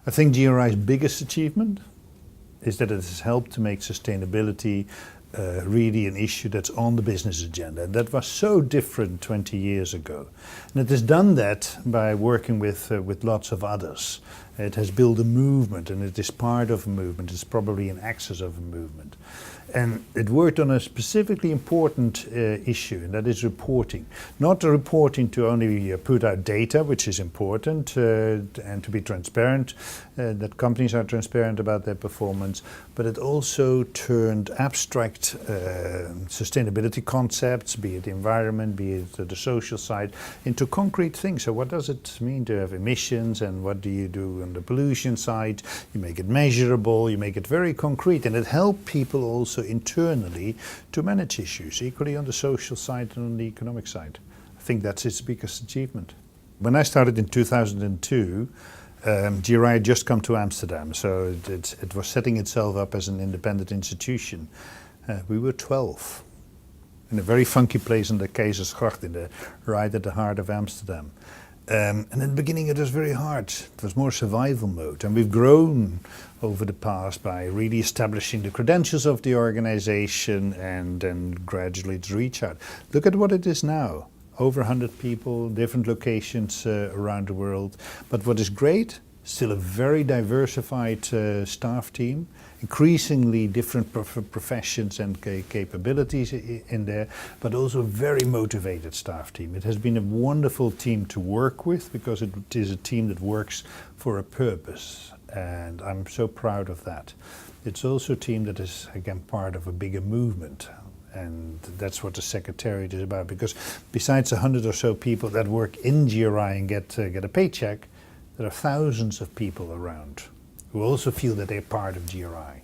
I think GRI's biggest achievement is that it has helped to make sustainability really an issue that's on the business agenda. And that was so different 20 years ago. And it has done that by working with lots of others. It has built a movement, and it is part of a movement. It's probably an axis of a movement. And it worked on a specifically important issue, and that is reporting. Not the reporting to only put out data, which is important, and to be transparent, that companies are transparent about their performance, but it also turned abstract sustainability concepts, be it the environment, be it the social side, into concrete things. So what does it mean to have emissions, and what do you do on the pollution side? You make it measurable, you make it very concrete, and it helped people also internally to manage issues, equally on the social side and on the economic side. I think that's its biggest achievement. When I started in 2002, GRI had just come to Amsterdam, so it was setting itself up as an independent institution. We were 12, in a very funky place in the Keizersgracht, right at the heart of Amsterdam. And in the beginning it was very hard. It was more survival mode, and we've grown over the past by really establishing the credentials of the organization and then gradually to reach out. Look at what it is now. Over 100 people, different locations around the world. But what is great, still a very diversified staff team, increasingly different professions and capabilities in there, but also a very motivated staff team. It has been a wonderful team to work with because it is a team that works for a purpose, and I'm so proud of that. It's also a team that is, again, part of a bigger movement. And that's what the Secretariat is about, because besides 100 or so people that work in GRI and get a paycheck, there are thousands of people around who also feel that they're part of GRI.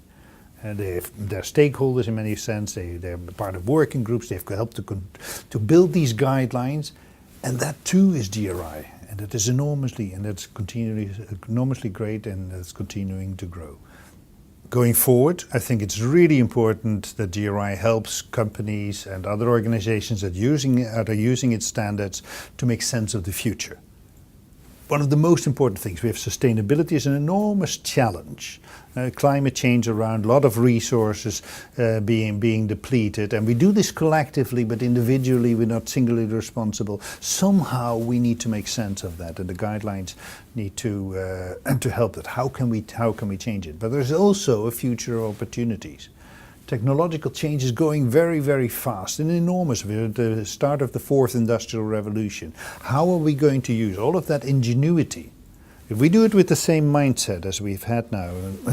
And they're stakeholders in many sense, they're part of working groups, they've helped to build these guidelines, and that too is GRI. And it is enormously great, and it's continuing to grow. Going forward, I think it's really important that GRI helps companies and other organizations that are using its standards to make sense of the future. One of the most important things, we have sustainability is an enormous challenge. Climate change around, a lot of resources being depleted, and we do this collectively, but individually we're not singularly responsible. Somehow we need to make sense of that, and the guidelines need to help that. How can we change it? But there's also a future of opportunities. Technological change is going very, very fast and enormous. We're at the start of the fourth industrial revolution. How are we going to use all of that ingenuity? If we do it with the same mindset as we've had now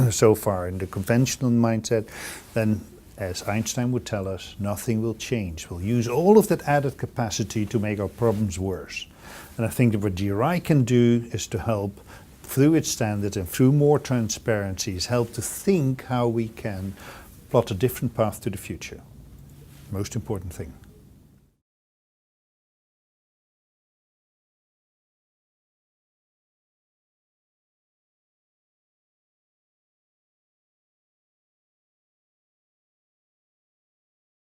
so far, in the conventional mindset, then, as Einstein would tell us, nothing will change. We'll use all of that added capacity to make our problems worse. And I think that what GRI can do is to help, through its standards and through more transparencies, help to think how we can plot a different path to the future. Most important thing.